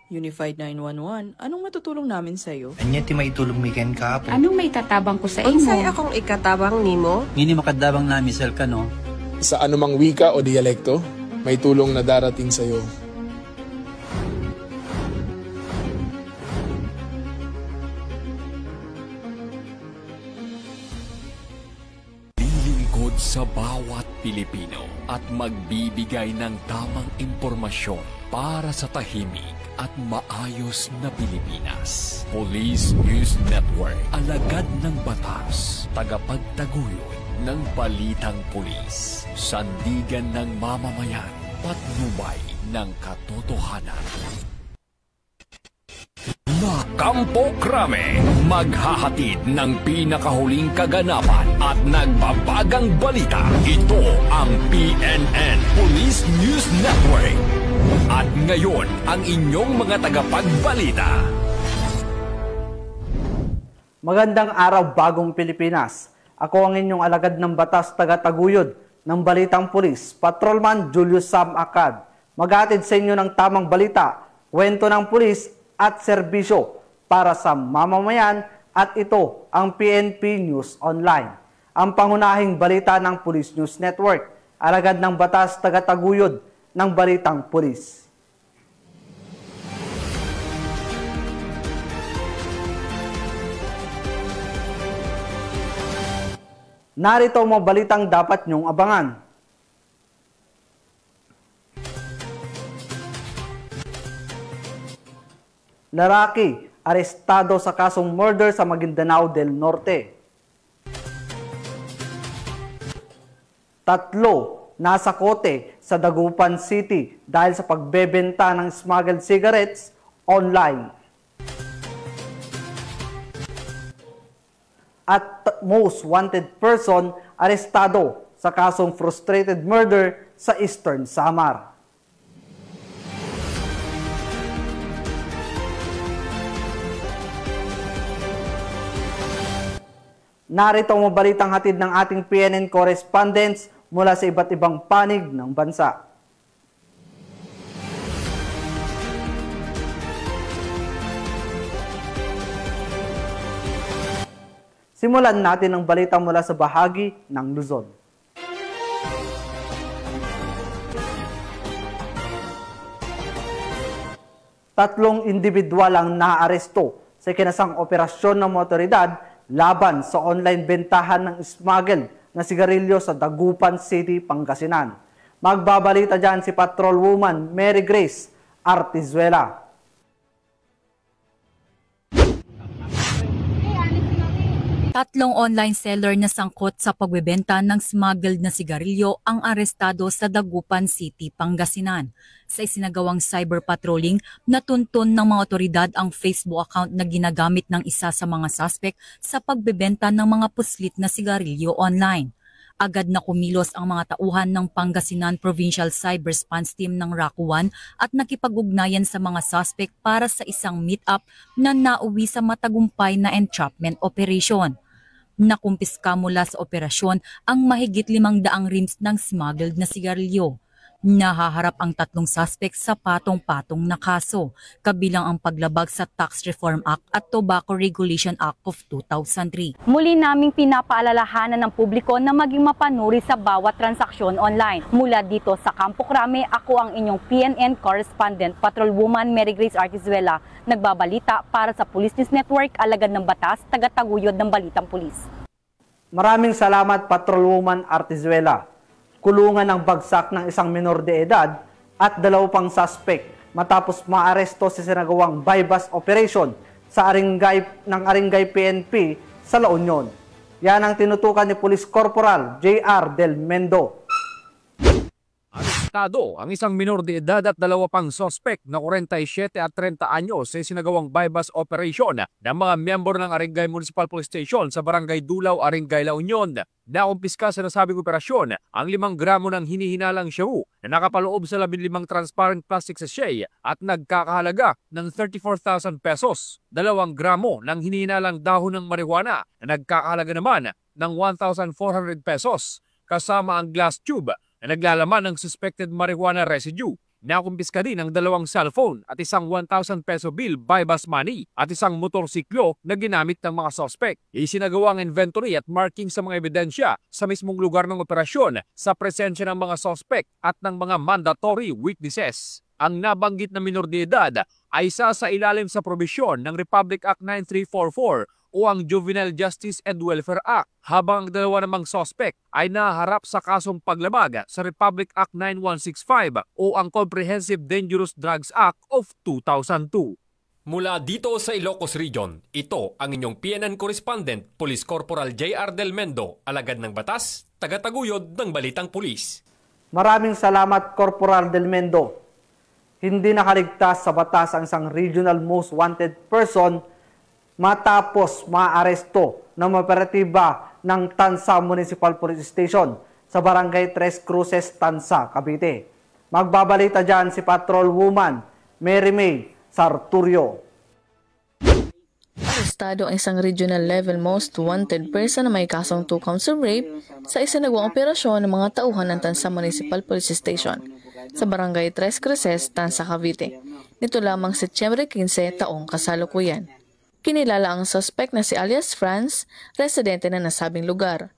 Unified 911, anong matutulong namin sa'yo? Anya ti maitulong mi ken kapo. Anong may tatabang ko sa imo? Unsay akong ikatabang nimo? Ngini makadabang na misal ka no? Sa anumang wika o dialekto, may tulong na darating sa iyo. Lilingkod sa bawat Pilipino at magbibigay ng tamang impormasyon para sa tahimik at maayos na Pilipinas. Police News Network, alagad ng batas, tagapagtaguyod ng balitang pulis, sandigan ng mamamayan, patnubay ng katotohanan. Kampo Krame, maghahatid ng pinakahuling kaganapan at nagbabagang balita. Ito ang PNN Police News Network. At ngayon, ang inyong mga tagapagbalita. Magandang araw, bagong Pilipinas. Ako ang inyong alagad ng batas taga-taguyod ng Balitang Pulis, Patrolman Julius Sam Acad. Maghatid sa inyo ng tamang balita, kwento ng pulis at serbisyo para sa mamamayan, at ito ang PNP News Online. Ang pangunahing balita ng Police News Network, alagad ng batas taga-taguyod ng Balitang Pulis. Narito ang mga balitang dapat niyong abangan. Lalaki, arestado sa kasong murder sa Maguindanao del Norte. 3, nasa kote sa Dagupan City dahil sa pagbebenta ng smuggled cigarettes online. At most wanted person arestado sa kasong frustrated murder sa Eastern Samar. Narito ang balitang hatid ng ating PNN correspondents mula sa iba't ibang panig ng bansa. Simulan natin ang balita mula sa bahagi ng Luzon. Tatlong individual ang naaresto sa kinasang operasyon ng mga otoridad laban sa online bentahan ng smuggled na sigarilyo sa Dagupan City, Pangasinan. Magbabalita dyan si Patrolwoman Mary Grace Artizuela. Tatlong online seller na sangkot sa pagbebenta ng smuggled na sigarilyo ang arestado sa Dagupan City, Pangasinan. Sa isinagawang cyber patrolling, natuntun ng mga otoridad ang Facebook account na ginagamit ng isa sa mga suspect sa pagbebenta ng mga puslit na sigarilyo online. Agad na kumilos ang mga tauhan ng Pangasinan Provincial Cyber Response Team ng RACU 1 at nakipag-ugnayan sa mga suspect para sa isang meet-up na nauwi sa matagumpay na entrapment operation. Nakumpiska mula sa operasyon ang mahigit 500 rims ng smuggled na sigarilyo. Nahaharap ang tatlong suspect sa patong-patong na kaso, kabilang ang paglabag sa Tax Reform Act at Tobacco Regulation Act of 2003. Muli naming pinapaalalahanan ng publiko na maging mapanuri sa bawat transaksyon online. Mula dito sa Kampo Krame, ako ang inyong PNN correspondent, Patrolwoman Mary Grace Artizuela, nagbabalita para sa Police News Network, alagad ng batas, taga-taguyod ng Balitang Pulis. Maraming salamat, Patrolwoman Artizuela. Kulungan ang bagsak ng isang minor de edad at 2 pang suspect matapos maaresto sa sinagawang bypass operation sa Aringay PNP sa La Union. Yan ang tinutukan ni Police Corporal J.R. Del Mendo. Arestado ang isang minor de edad at 2 pang suspect na 47 at 30 anyos sa sinagawang bypass operation ng mga miyembro ng Aringay Municipal Police Station sa Barangay Dulaw, Aringay, La Union. Nakumpiska sa nasabing operasyon ang 5 gramo ng hinihinalang shabu na nakapaloob sa 15 transparent plastic sachet at nagkakahalaga ng 34,000 pesos. 2 gramo ng hinihinalang dahon ng marijuana na nagkakahalaga naman ng 1,400 pesos kasama ang glass tube na naglalaman ng suspected marijuana residue Nakumpiska din ang 2 cellphone at isang 1,000 peso bill by bus money at isang motorsiklo na ginamit ng mga suspect. Isinagawa ang inventory at marking sa mga ebidensya sa mismong lugar ng operasyon sa presensya ng mga suspect at ng mga mandatory witnesses. Ang nabanggit na minor de edad ay isa sa ilalim sa probisyon ng Republic Act 9344 o ang Juvenile Justice and Welfare Act, habang ang 2 namang suspect ay naharap sa kasong paglabag sa Republic Act 9165 o ang Comprehensive Dangerous Drugs Act of 2002. Mula dito sa Ilocos Region, ito ang inyong PNN Correspondent, Police Corporal J.R. Del Mendo, alagad ng batas, tagataguyod ng Balitang Pulis. Maraming salamat, Corporal Del Mendo. Hindi nakaligtas sa batas ang isang regional most wanted person matapos maaresto ng operatiba ng Tansa Municipal Police Station sa Barangay Tres Cruces, Tansa, Cavite. Magbabalita dyan si Patrol Woman Mary May Sarturio. Arestado ang isang regional level most wanted person na may kasong 2 counts of rape sa isinagawang operasyon ng mga tauhan ng Tansa Municipal Police Station sa Barangay Tres Cruces, Tansa, Cavite. Nito lamang Setyembre 15 taong kasalukuyan. Kinilala ang suspect na si alias Franz, residente na nasabing lugar.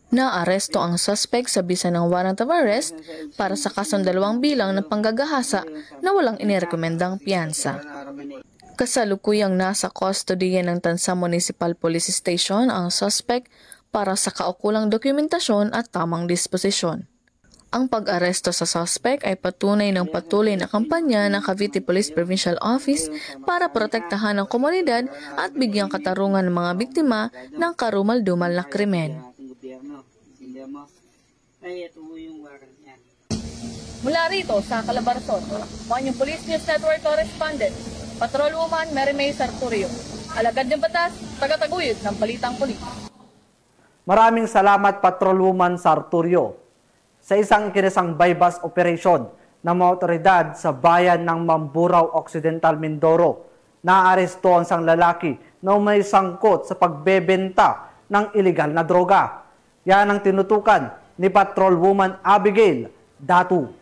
Naaresto ang suspect sa bisa ng warrant of arrest para sa kasong 2 bilang ng panggagahasa na walang inirekomendang piyansa. Kasalukuyang nasa kustodiya ng Tansa Municipal Police Station ang suspect para sa kaukulang dokumentasyon at tamang disposisyon. Ang pag-aresto sa suspect ay patunay ng patuloy na kampanya ng Cavite Police Provincial Office para protektahan ang komunidad at bigyang katarungan ng mga biktima ng karumal-dumal na krimen. Mula rito sa Calabarzon, ang Police News Network Correspondent, Patrol Woman Mary May Sarturio, alagad ng batas, tagataguyod ng Balitang Pulis. Maraming salamat, Patrol Woman Sarturio. Sa isang kinisang bypass operation ng mga otoridad sa bayan ng Mamburao Occidental, Mindoro, naaresto ang isang lalaki na may sangkot sa pagbebenta ng iligal na droga. Yan ang tinutukan ni Patrol Woman Abigail Datu.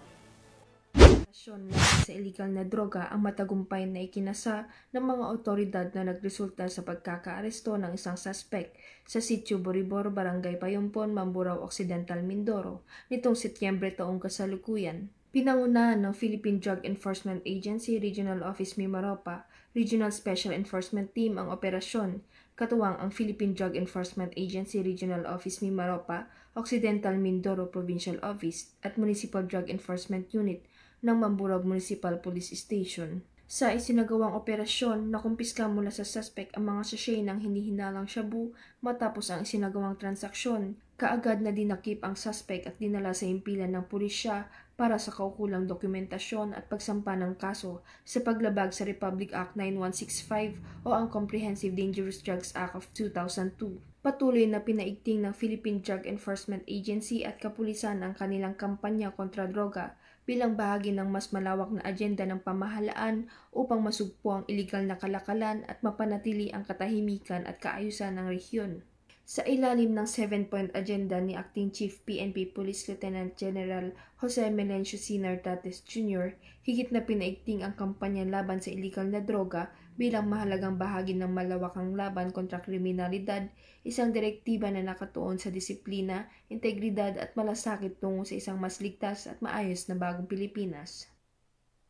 Sa illegal na droga ang matagumpay na ikinasa ng mga otoridad na nagresulta sa pagkakaaresto ng isang suspect sa Sitio Boribor, Barangay Payompon, Mamburao Occidental, Mindoro nitong Setyembre taong kasalukuyan. Pinangunahan ng Philippine Drug Enforcement Agency Regional Office Mimaropa Regional Special Enforcement Team ang operasyon, katuwang ang Philippine Drug Enforcement Agency Regional Office Mimaropa Occidental Mindoro Provincial Office at Municipal Drug Enforcement Unit ng Mamburao Municipal Police Station. Sa isinagawang operasyon, nakumpiska mula sa suspect ang mga sachet ng hinihinalang shabu matapos ang isinagawang transaksyon. Kaagad na dinakip ang suspect at dinala sa himpilan ng pulisya para sa kaukulang dokumentasyon at pagsampa ng kaso sa paglabag sa Republic Act 9165 o ang Comprehensive Dangerous Drugs Act of 2002. Patuloy na pinaigting ng Philippine Drug Enforcement Agency at kapulisan ang kanilang kampanya kontra droga bilang bahagi ng mas malawak na agenda ng pamahalaan upang masugpo ang iligal na kalakalan at mapanatili ang katahimikan at kaayusan ng rehiyon. Sa ilalim ng 7-point agenda ni Acting Chief PNP Police Lieutenant General Jose Melencio C. Nartates Jr., higit na pinaigting ang kampanya laban sa iligal na droga bilang mahalagang bahagi ng malawakang laban kontra kriminalidad, isang direktiba na nakatuon sa disiplina, integridad at malasakit tungo sa isang mas ligtas at maayos na bagong Pilipinas.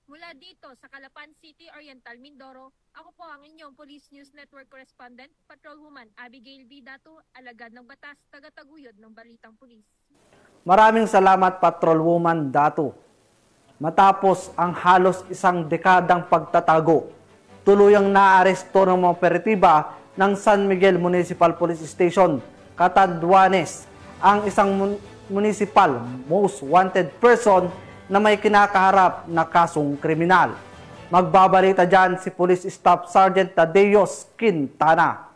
Mula dito sa Calapan City, Oriental, Mindoro, ako po ang inyong Police News Network Correspondent, Patrol Woman Abigail B. Datu, alagad ng batas, tagataguyod ng Balitang Pulis. Maraming salamat, Patrol Woman Datu. Matapos ang halos isang dekadang pagtatago, tuluyang naaresto ng mga operatiba ng San Miguel Municipal Police Station, Catanduanes, ang isang municipal most wanted person na may kinakaharap na kasong kriminal. Magbabalita dyan si Police Staff Sergeant Tadeos Quintana.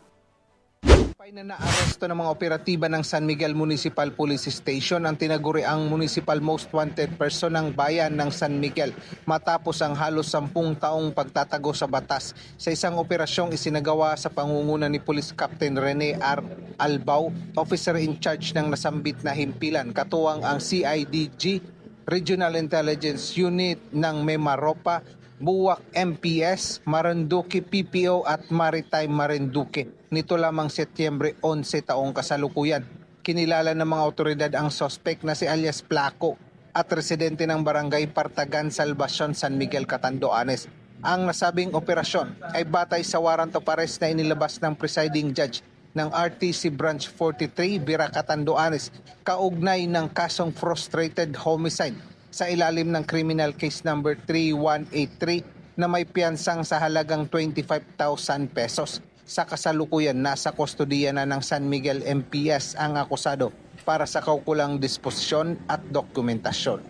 Na naaresto ng mga operatiba ng San Miguel Municipal Police Station ang tinaguriang Municipal Most Wanted Person ng bayan ng San Miguel matapos ang halos 10 taong pagtatago sa batas sa isang operasyong isinagawa sa pangunguna ni Police Captain Rene R. Albao, officer in charge ng nasambit na himpilan, katuwang ang CIDG Regional Intelligence Unit ng Memaropa, Buwak MPS, Marinduque PPO at Maritime Marinduque. Nito lamang Setyembre 11 taong kasalukuyan. Kinilala ng mga otoridad ang suspect na si alias Placo at residente ng Barangay Partagan, Salvacion, San Miguel, Catanduanes. Ang nasabing operasyon ay batay sa warrant of arrest na inilabas ng presiding judge ng RTC Branch 43, Bira, Catanduanes, kaugnay ng kasong frustrated homicide sa ilalim ng criminal case number 3183 na may piyansang sa halagang 25,000 pesos. Sa kasalukuyan, nasa kustodiya na ng San Miguel MPS ang akusado para sa kaukulang disposisyon at dokumentasyon.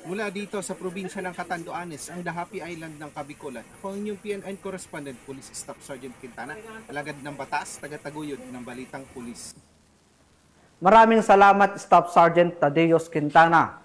Mula dito sa probinsya ng Catanduanes, ang Dahapi Island ng Kabikulan, ako ang inyong PNN Correspondent, Police Staff Sergeant Quintana, alagad ng batas, tagataguyod ng Balitang Pulis. Maraming salamat, Staff Sergeant Tadeos Quintana.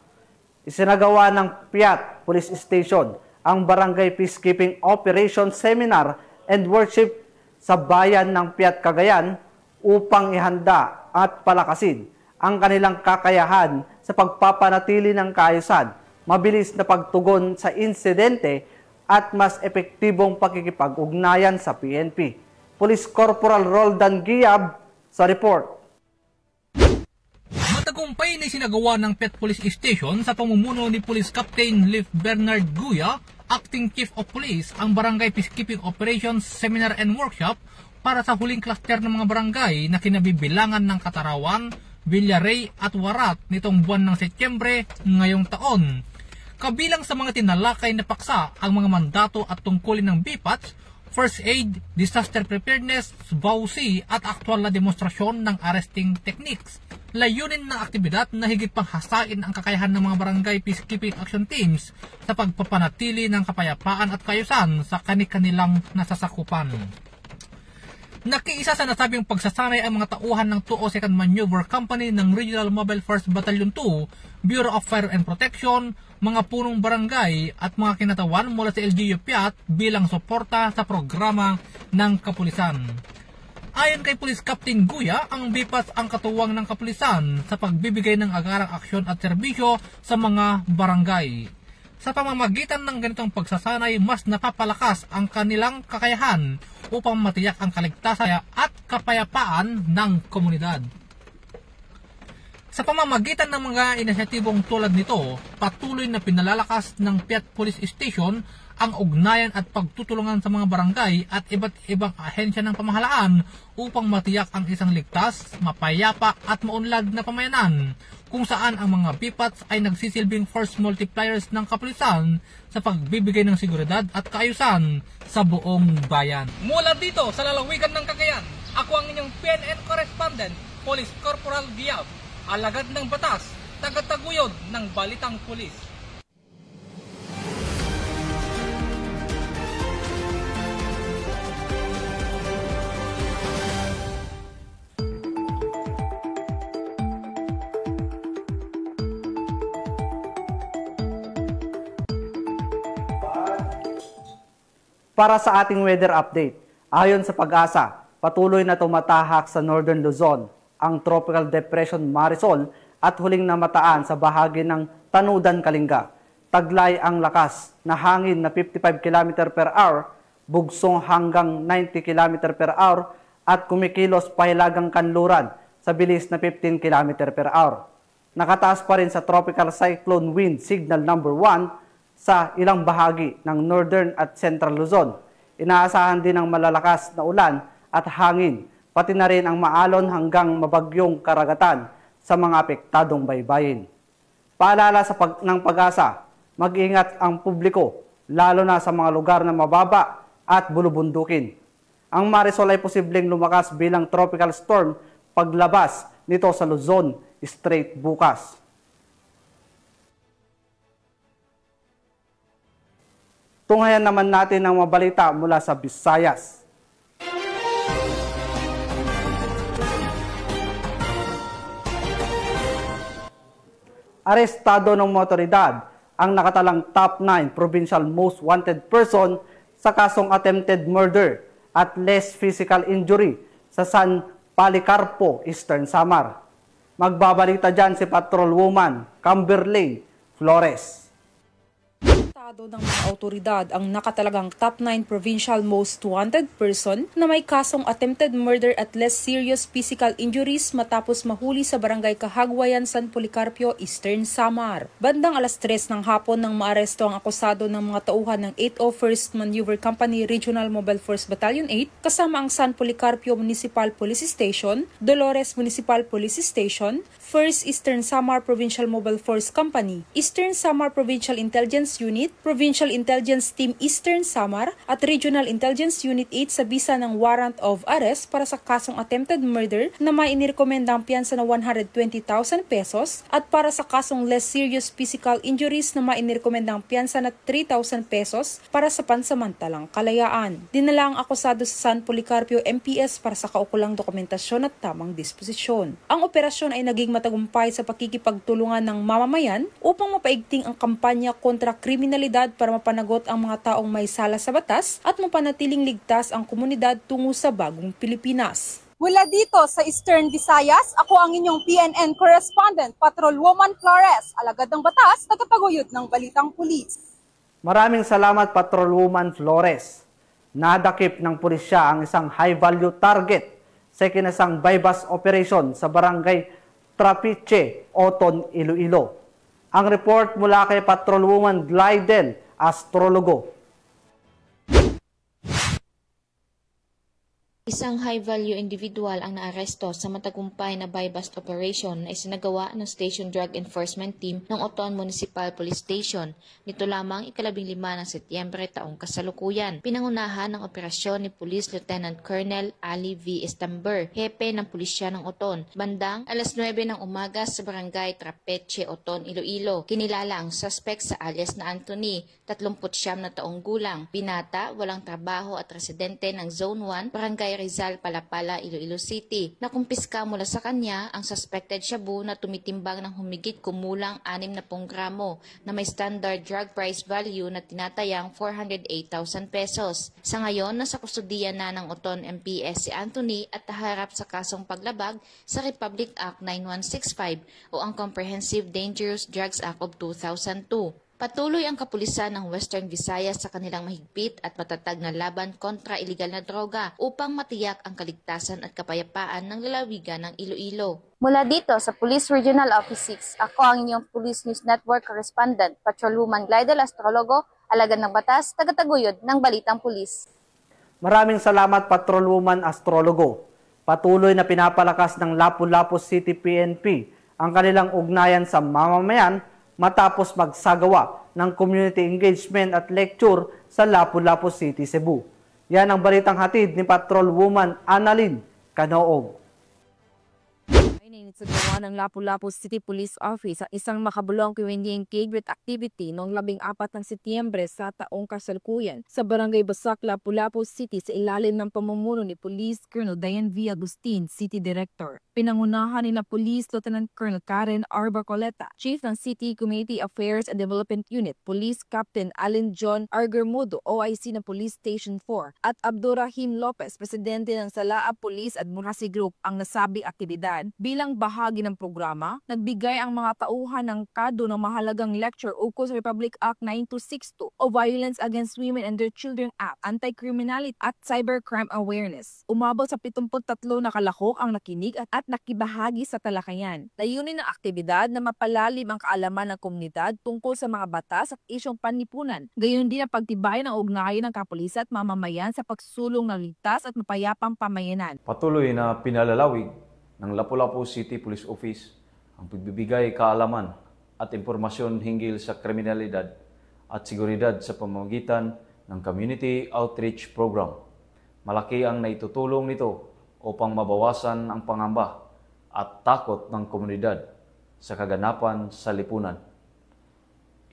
Isinagawa ng Piat Police Station ang Barangay Peacekeeping Operation Seminar and Workshop sa bayan ng Piat, Cagayan upang ihanda at palakasin ang kanilang kakayahan sa pagpapanatili ng kaayusan, mabilis na pagtugon sa insidente at mas epektibong pakikipag-ugnayan sa PNP. Police Corporal Roldan Giab sa report. Matagumpay na isinagawa ng Piat Police Station sa pamumuno ni Police Captain Lief Bernard Guya, Acting Chief of Police, ang Barangay Peacekeeping Operations Seminar and Workshop para sa huling cluster ng mga barangay na kinabibilangan ng Katarawan, Villaray at Warat nitong buwan ng Setyembre ngayong taon. Kabilang sa mga tinalakay na paksa ang mga mandato at tungkulin ng BPATS, First Aid, Disaster Preparedness, VAUC at aktwal na demonstrasyon ng arresting techniques. Layunin ng aktibidad na higit pang hasain ang kakayahan ng mga barangay peacekeeping action teams sa pagpapanatili ng kapayapaan at kaayusan sa kani-kanilang nasasakupan. Nakiisa sa nasabing pagsasanay ang mga tauhan ng 202nd Maneuver Company ng Regional Mobile Force Battalion 2, Bureau of Fire and Protection, mga punong barangay at mga kinatawan mula sa LGU Piat bilang suporta sa programa ng kapulisan. Ayon kay Police Captain Guya, ang BPATS ang katuwang ng kapulisan sa pagbibigay ng agarang aksyon at serbisyo sa mga barangay. Sa pamamagitan ng ganitong pagsasanay, mas napapalakas ang kanilang kakayahan upang matiyak ang kaligtasan at kapayapaan ng komunidad. Sa pamamagitan ng mga inisyatibong tulad nito, patuloy na pinalalakas ng Piat Police Station ang ugnayan at pagtutulungan sa mga barangay at iba't ibang ahensya ng pamahalaan upang matiyak ang isang ligtas, mapayapa at maunlad na pamayanan, kung saan ang mga BPATS ay nagsisilbing force multipliers ng kapulisan sa pagbibigay ng seguridad at kaayusan sa buong bayan. Mula dito sa lalawigan ng Cagayan, ako ang inyong PNN Correspondent, Police Corporal Giab, alagad ng batas, tagataguyod ng Balitang Pulis. Para sa ating weather update, ayon sa Pag-asa, patuloy na tumatahak sa Northern Luzon ang Tropical Depression Marisol at huling namataan sa bahagi ng Tanudan, Kalinga. Taglay ang lakas na hangin na 55 km per hour, bugsong hanggang 90 km per hour at kumikilos pahilagang kanluran sa bilis na 15 km per hour. Nakataas pa rin sa Tropical Cyclone Wind Signal number 1 sa ilang bahagi ng Northern at Central Luzon. Inaasahan din ang malalakas na ulan at hangin, pati na rin ang maalon hanggang mabagyong karagatan sa mga apektadong baybayin. Paalala ng Pag-asa, mag-ingat ang publiko, lalo na sa mga lugar na mababa at bulubundukin. Ang Marisol ay posibleng lumakas bilang tropical storm paglabas nito sa Luzon Strait bukas. Tunghayan naman natin ang mabalita mula sa Visayas. Arestado ng mga otoridad ang nakatalang top 9 provincial most wanted person sa kasong attempted murder at less physical injury sa San Policarpo, Eastern Samar. Magbabalita dyan si Patrolwoman Camberlane Flores. Estado ng mga autoridad ang nakatalagang top 9 provincial most wanted person na may kasong attempted murder at less serious physical injuries matapos mahuli sa barangay Kahagwayan, San Policarpio, Eastern Samar. Bandang alas 3 ng hapon nang maaresto ang akusado ng mga tauhan ng 801st Maneuver Company Regional Mobile Force Battalion 8 kasama ang San Policarpio Municipal Police Station, Dolores Municipal Police Station, 1st Eastern Samar Provincial Mobile Force Company, Eastern Samar Provincial Intelligence Unit, Provincial Intelligence Team Eastern Samar at Regional Intelligence Unit 8 sa bisa ng warrant of arrest para sa kasong attempted murder na may inirekomendang piyansa na 120,000 pesos at para sa kasong less serious physical injuries na may inirekomendang piyansa na 3,000 pesos para sa pansamantalang kalayaan. Dinala ang akusado sa San Policarpio MPS para sa kaukulang dokumentasyon at tamang disposisyon. Ang operasyon ay naging matagumpay sa pakikipagtulungan ng mamamayan upang mapaigting ang kampanya kontra kriminalidad para mapanagot ang mga taong may sala sa batas at mapanatiling ligtas ang komunidad tungo sa bagong Pilipinas. Mula dito sa Eastern Visayas, ako ang inyong PNN correspondent, Patrolwoman Flores, alagad ng batas, tagataguyod ng Balitang Pulis. Maraming salamat, Patrolwoman Flores. Nadakip ng pulisya ang isang high-value target sa ikinasang bypass operation sa barangay Trapiche, Oton, Iloilo. Ang report mula kay Patrolwoman Glidel, astrologo. Isang high-value individual ang naaresto sa matagumpay na buy-bust operation na isinagawa ng Station Drug Enforcement Team ng Oton Municipal Police Station. Nito lamang 15 ng Setyembre taong kasalukuyan. Pinangunahan ng operasyon ni Police Lieutenant Colonel Ali V. Estamber, hepe ng pulisya ng Oton. Bandang alas 9 ng umaga sa barangay Trapeche, Oton, Iloilo. Kinilala ang suspect sa alias na Anthony, 39 na taong gulang, binata, walang trabaho at residente ng Zone 1, Barangay Rizal, Palapala, Iloilo City. Nakumpiska mula sa kanya ang suspected shabu na tumitimbang ng humigit kumulang 60 gramo na may standard drug price value na tinatayang 408,000 pesos. Sa ngayon, nasa kustudiya na ng Oton MPS si Anthony at naharap sa kasong paglabag sa Republic Act 9165 o ang Comprehensive Dangerous Drugs Act of 2002. Patuloy ang kapulisan ng Western Visayas sa kanilang mahigpit at matatag na laban kontra iligal na droga upang matiyak ang kaligtasan at kapayapaan ng lalawigan ng Iloilo. Mula dito sa Police Regional Office 6, ako ang inyong Police News Network correspondent, Patrolwoman Glidel, astrologo, alagad ng batas, tagataguyod ng Balitang Pulis. Maraming salamat, Patrolwoman Astrologo. Patuloy na pinapalakas ng Lapu-Lapu City PNP ang kanilang ugnayan sa mamamayan matapos magsagawa ng community engagement at lecture sa Lapu-Lapu City, Cebu. Yan ang balitang hatid ni Patrolwoman Annalyn Canoog. Sa gawa ng Lapu-Lapu City Police Office ang isang makabulong community engagement activity noong 14 ng Setyembre sa taong kasalukuyan sa Barangay Basak, Lapu-Lapu City sa ilalim ng pamumuno ni Police Colonel Diane V. Agustin, City Director. Pinangunahan ni Police Lieutenant Colonel Karen R. Barcoleta, Chief ng City Community Affairs and Development Unit, Police Captain Allen John R. Germudo, OIC ng Police Station 4, at Abdurrahim Lopez, Presidente ng Salaa Police Advocacy Group ang nasabing aktibidad. Bilang bahagi ng programa, nagbigay ang mga tauhan ng KADO ng mahalagang lecture ukol sa Republic Act 9262 o Violence Against Women and Their Children Act, Anti-Criminality at Cybercrime Awareness. Umabot sa 73 na kalahok ang nakinig at nakibahagi sa talakayan. Layunin ng aktibidad na mapalalim ang kaalaman ng komunidad tungkol sa mga batas at isyong panlipunan. Gayon din ang pagtibay ng ugnayan ng kapulisan at mamamayan sa pagsulong ng ligtas at mapayapang pamayanan. Patuloy na pinalalawig ng Lapu-Lapu City Police Office ang pagbibigay kaalaman at impormasyon hinggil sa kriminalidad at seguridad sa pamamagitan ng Community Outreach Program. Malaki ang naitutulong nito upang mabawasan ang pangamba at takot ng komunidad sa kaganapan sa lipunan.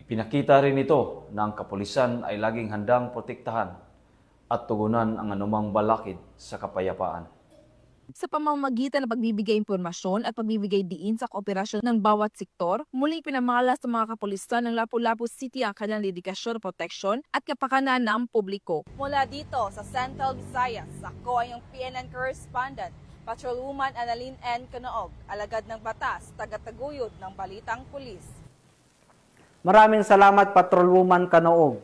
Ipinakita rin ito na ang kapulisan ay laging handang protektahan at tugunan ang anumang balakid sa kapayapaan. Sa pamamagitan ng pagbibigay impormasyon at pagbibigay diin sa kooperasyon ng bawat sektor, muling pinamala sa mga kapulisan ng Lapu-Lapu City ang kanilang dedikasyon, proteksyon at kapakanan ng publiko. Mula dito sa Central Visayas, ako ay yung PNN correspondent, Patrolwoman Annalyn N. Canoog, alagad ng batas, tagataguyod ng Balitang Pulis. Maraming salamat Patrolwoman Kanoog.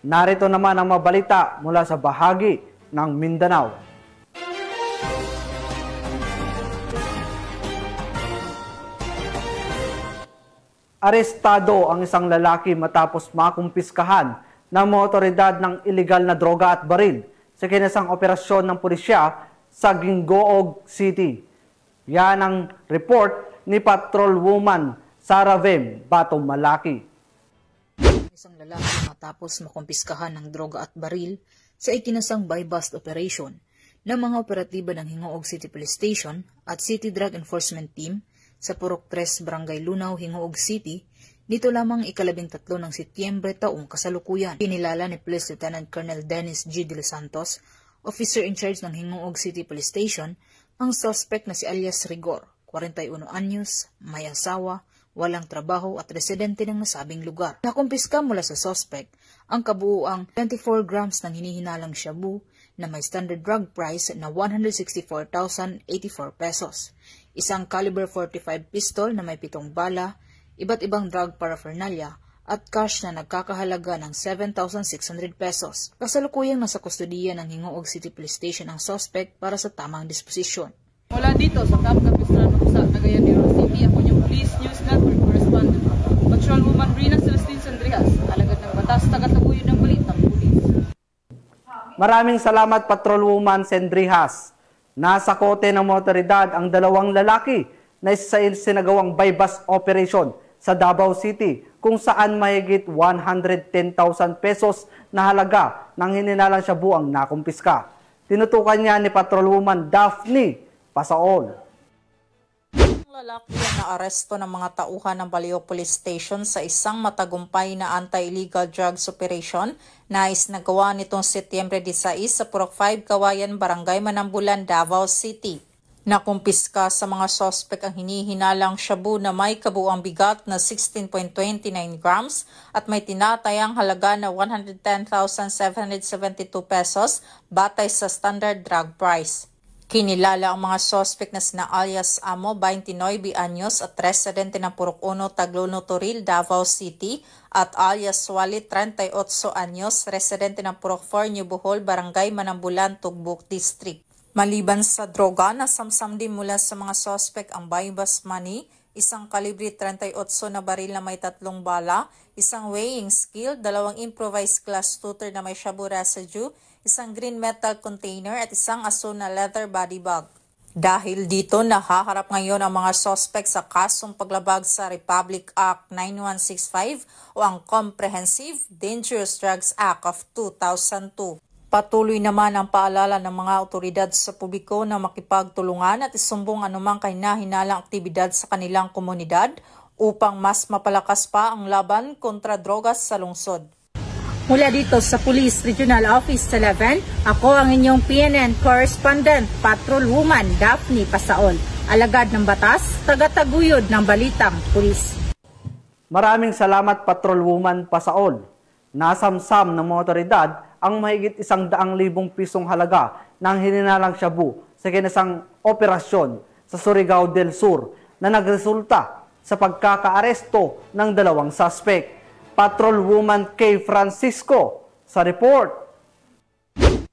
Narito naman ang mabalita mula sa bahagi ng Mindanao. Arestado ang isang lalaki matapos makumpiskahan ng mga otoridad ng ilegal na droga at baril sa kinasang operasyon ng pulisya sa Gingoog City. Yan ang report ni Patrolwoman Sara Vem Batong Malaki. Isang lalaki matapos makumpiskahan ng droga at baril sa ikinasang buy-bust operation ng mga operatiba ng Hingoog City Police Station at City Drug Enforcement Team sa Purok 3, Barangay Lunaw, Hingoog City, dito lamang ika-13 ng Setyembre taong kasalukuyan. Kinilala ni Police Lieutenant Colonel Dennis G. De Los Santos, officer in charge ng Hingoog City Police Station, ang suspect na si alias Rigor, 41 anyos, may asawa, walang trabaho at residente ng nasabing lugar. Nakumpiska mula sa suspect ang kabuuang 24 grams ng hinihinalang shabu na may standard drug price na 164,084 pesos, isang caliber 45 pistol na may 7 bala, iba't ibang drug paraphernalia at cash na nagkakahalaga ng 7,600 pesos. Kasalukuyang nasa kustodiya ng Hingoog City Police Station ang suspect para sa tamang disposisyon. Mula dito sa Camp Capistrano sa Cagayan de Oro City, ako yung Police News Network Correspondent, Patrolwoman Rina Celestine Sandrihas, alagad ng batas, tagataguyod ng balitang pulis. Maraming salamat Patrolwoman Sandrihas. Nasa kote ng mga otoridad ang dalawang lalaki na isa sa sinagawang buy-bust operation sa Davao City kung saan mahigit 110,000 pesos na halaga ng hininalang shabu ang nakumpiska. Tinutukan niya ni Patrolwoman Daphne Pasaol. Ang lalaki na aresto ng mga tauhan ng Baleo Police Station sa isang matagumpay na anti-illegal drugs operation na isinagawa nitong Setyembre 16 sa Purok 5, Kawayan, Barangay Manambulan, Davao City. Nakumpiska sa mga sospek ang hinihinalang shabu na may kabuuang bigat na 16.29 grams at may tinatayang halaga na 110,772 pesos batay sa standard drug price. Kinilala ang mga sospek na sina alias Amo, 29 anyos at residente ng Purok 1, Tagluno, Toril, Davao City at alias Wally, 38 anyos, residente ng Purok 4, New Bohol, Barangay Manambulan, Tugbuk District. Maliban sa droga, nasamsam din mula sa mga sospek ang buy-bust money, isang kalibre 38 na baril na may 3 bala, isang weighing scale, 2 improvised glass tutor na may shabu residue, isang green metal container at isang aso na leather body bag. Dahil dito, nahaharap ngayon ang mga sospek sa kasong paglabag sa Republic Act 9165 o ang Comprehensive Dangerous Drugs Act of 2002. Patuloy naman ang paalala ng mga otoridad sa publiko na makipagtulungan at isumbong anumang kahina-hinalang aktibidad sa kanilang komunidad upang mas mapalakas pa ang laban kontra drogas sa lungsod. Mula dito sa Police Regional Office 11, ako ang inyong PNN Correspondent, Patrolwoman Daphne Pasaol, alagad ng batas, tagataguyod ng balitang pulis. Maraming salamat Patrolwoman Pasaol. Nasamsam ng mga otoridad ang mahigit 100,000 pisong halaga ng hininalang shabu sa kinasang operasyon sa Surigao del Sur na nagresulta sa pagkakaaresto ng 2 suspect. Patrolwoman K. Francisco sa report.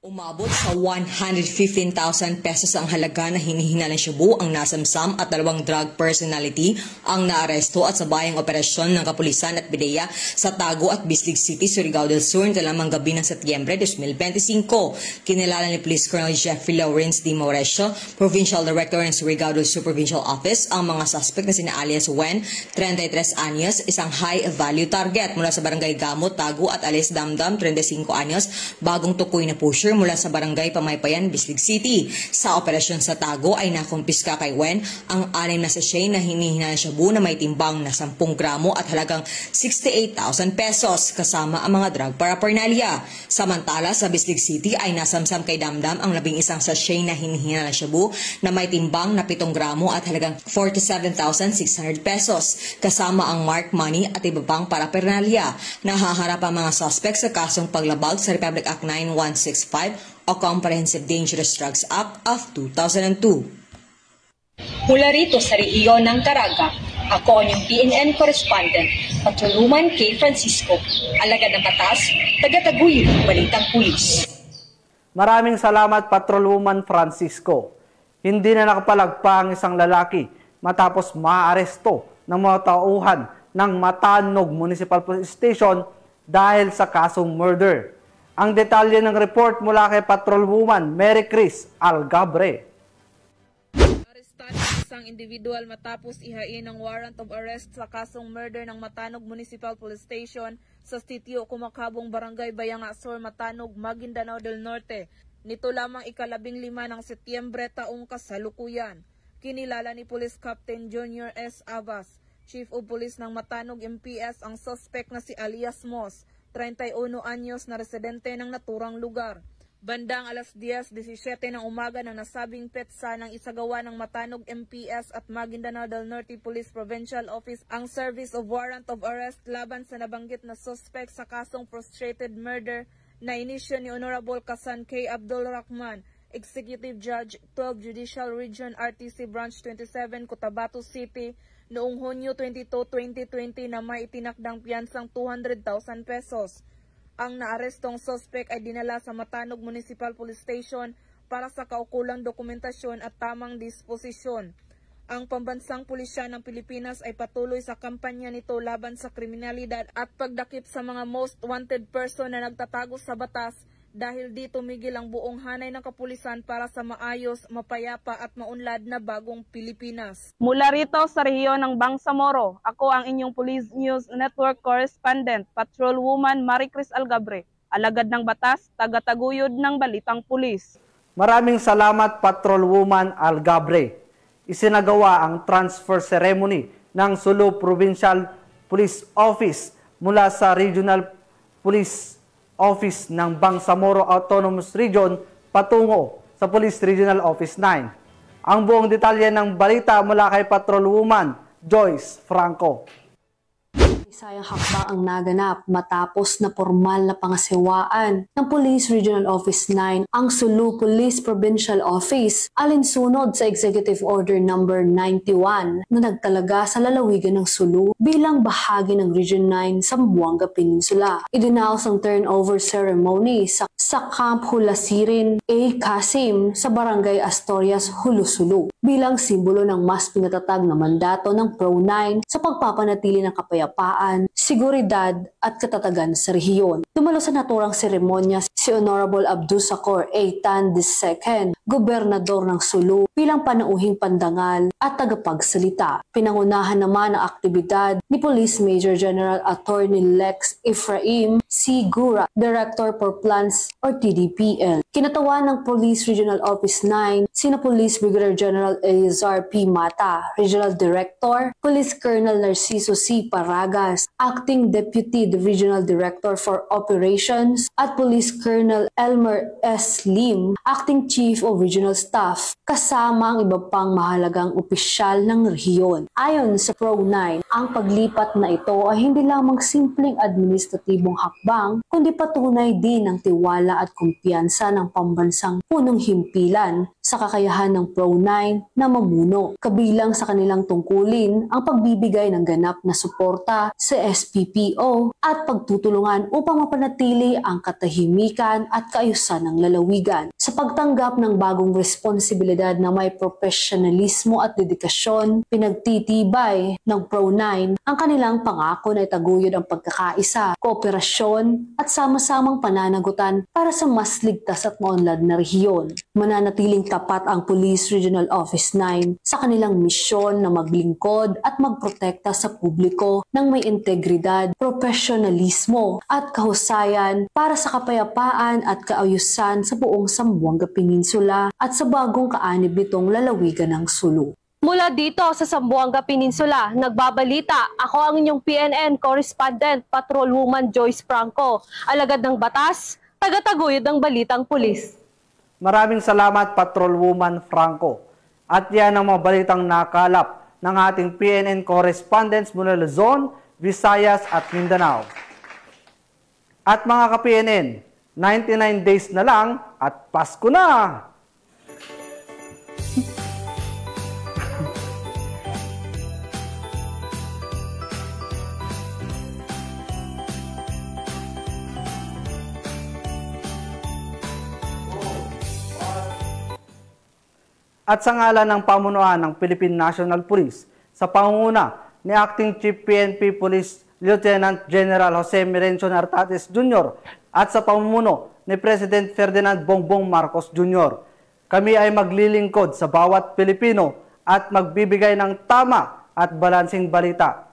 Umabot sa 115,000 pesos ang halaga na hinihinalang shabu ang nasamsam at 2 drug personality ang naaresto at sa bayang operasyon ng kapulisan at PDEA sa Tago at Bislig City, Surigao del Sur na lamang gabi ng Setyembre 2025. Kinilala ni Police Colonel Jeffrey Lawrence D. Moresio, Provincial Director ng Surigao del Sur Provincial Office, ang mga suspect na sina alias Wen, 33 anyos, isang high-value target mula sa Barangay Gamot, Tago at alias Damdam, 35 anyos, bagong tukoy na pusher mula sa Barangay Pamaypayan, Bislig City. Sa operasyon sa Tago ay nakumpiska kay Wen ang 6 na sachet na hinihinalang shabu na may timbang na 10 gramo at halagang 68,000 pesos kasama ang mga drug paraphernalia. Samantala sa Bislig City ay nasamsam kay Damdam ang 11 sachet na hinihinalang shabu na may timbang na 7 gramo at halagang 47,600 pesos kasama ang mark money at iba pang paraphernalia. Nahaharap ang mga suspect sa kasong paglabag sa Republic Act 9165 o Comprehensive Dangerous Drugs Act of 2002. Mula rito sa rehiyon ng Caraga, Ako ang yung PNN correspondent, Patrolwoman K. Francisco, alagad ng batas, taga-taguyod ng Balitang Pulis. Maraming salamat, Patrolwoman Francisco. Hindi na nakapalagpa ang isang lalaki matapos maaresto ng mga tauhan ng Matanog Municipal Police Station dahil sa kasong murder. Ang detalye ng report mula kay Patrolwoman Mary Chris Algabre. Arestan ang isang individual matapos ihain ng warrant of arrest sa kasong murder ng Matanog Municipal Police Station sa sitio Kumakabong Barangay Bayanga Sur, Matanog, Maguindanao del Norte. Nito lamang ika-15 ng Setyembre taong kasalukuyan. Kinilala ni Police Captain Junior S. Abas, Chief of Police ng Matanog MPS, ang suspect na si Alias Moss, 31 anyos na residente ng naturang lugar. Bandang alas 10:17 ng umaga ng nasabing petsa ng isagawa ng Matanog MPS at Maguindanao del Norte Police Provincial Office ang service of warrant of arrest laban sa nabanggit na suspect sa kasong frustrated murder na inisyo ni Honorable Kasan K. Abdul Rahman, Executive Judge, 12 Judicial Region RTC Branch 27, Cotabato City, noong Hunyo 22, 2020 na may itinakdang piyansang 200,000 pesos. Ang naarestong suspect ay dinala sa Matanog Municipal Police Station para sa kaukulang dokumentasyon at tamang disposisyon. Ang pambansang pulisya ng Pilipinas ay patuloy sa kampanya nito laban sa kriminalidad at pagdakip sa mga most wanted person na nagtatago sa batas. Dahil dito tumigil ang buong hanay ng kapulisan para sa maayos, mapayapa at maunlad na bagong Pilipinas. Mula rito sa rehiyon ng Bangsamoro, ako ang inyong Police News Network Correspondent, Patrolwoman Mary Chris Algabre, alagad ng batas, taga-taguyod ng Balitang Pulis. Maraming salamat, Patrolwoman Algabre. Isinagawa ang transfer ceremony ng Sulu Provincial Police Office mula sa Regional Police Office ng Bangsamoro Autonomous Region patungo sa Police Regional Office 9. Ang buong detalye ng balita mula kay Patrolwoman Joyce Franco. Isayang hakbang ang naganap matapos na formal na pangasiwaan ng Police Regional Office 9 ang Sulu Police Provincial Office alinsunod sa Executive Order No. 91 na nagtalaga sa lalawigan ng Sulu bilang bahagi ng Region 9 sa Zamboanga Peninsula. Idinaos ang turnover ceremony sa Camp Hulasirin A. Kasim sa Barangay Astorias, Hulusulu bilang simbolo ng mas pinatatag na mandato ng Pro-9 sa pagpapanatili ng kapayapaan, seguridad at katatagan sa rehiyon. Dumalo sa naturang seremonya si Honorable Abdusakor A. Tan II, Gobernador ng Sulu bilang panauhing pandangal at tagapagsalita. Pinangunahan naman ang aktibidad ni Police Major General Attorney Lex Ephraim C. Gura, Director for Plans or TDPL. Kinatawan ng Police Regional Office 9 sina Police Brigadier General Elizar P. Mata, Regional Director, Police Colonel Narciso C. Paragas, Acting Deputy Regional Director for Operations, at Police Colonel Elmer S. Lim, Acting Chief of Regional Staff, kasama ang iba pang mahalagang opisyal ng rehiyon. Ayon sa Pro-9, ang paglipat na ito ay hindi lamang simpleng administratibong hakbang, kundi patunay din ng tiwala at kumpiyansa ng pambansang punong himpilan sa kakayahan ng Pro-9 na mamuno. Kabilang sa kanilang tungkulin ang pagbibigay ng ganap na suporta sa SPPO at pagtutulungan upang mapanatili ang katahimikan at kaayusan ng lalawigan. Sa pagtanggap ng bagong responsibilidad na may profesionalismo at dedikasyon, pinagtitibay ng Pro-9 ang kanilang pangako na itaguyod ang pagkakaisa, kooperasyon at sama-samang pananagutan para sa mas ligtas at maunlad na rehiyon. Mananatiling tapat ang Police Regional Office 9 sa kanilang misyon na maglingkod at magprotekta sa publiko ng may integridad, profesionalismo at kahusayan para sa kapayapaan at kaayusan sa buong Zamboanga Peninsula at sa bagong kaanib nitong lalawigan ng Sulu. Mula dito sa Zamboanga Peninsula, nagbabalita ako ang inyong PNN Correspondent, Patrolwoman Joyce Franco, alagad ng batas, taga-taguyod ng Balitang Pulis. Maraming salamat, Patrolwoman Franco. At yan ang mga balitang nakalap ng ating PNN correspondents mula Luzon, Visayas at Mindanao. At mga ka-PNN, 99 days na lang at Pasko na! at sa ngalan ng pamunuan ng Philippine National Police sa pangunguna ni Acting Chief PNP Police Lieutenant General Jose Merencio Nartates Jr. at sa pamumuno ni President Ferdinand Bongbong Marcos Jr. Kami ay maglilingkod sa bawat Pilipino at magbibigay ng tama at balansing balita.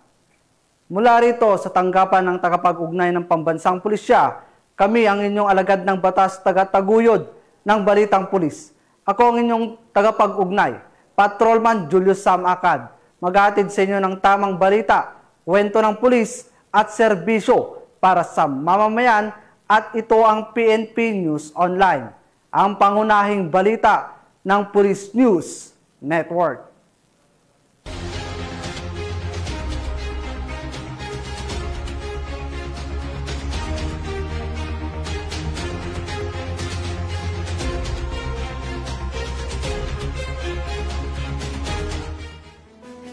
Mula rito sa tanggapan ng tagapag-ugnay ng Pambansang Pulisya, kami ang inyong alagad ng batas taga-taguyod ng Balitang Pulis. Ako ang inyong tagapag-ugnay, Patrolman Julius Sam Acad, maghatid sa inyo ng tamang balita, kwento ng pulis at serbisyo para sa mamamayan, at ito ang PNP News Online, ang pangunahing balita ng Police News Network.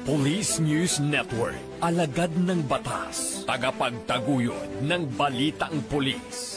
Police News Network, alagad ng batas, tagapagtaguyod ng balitang pulis.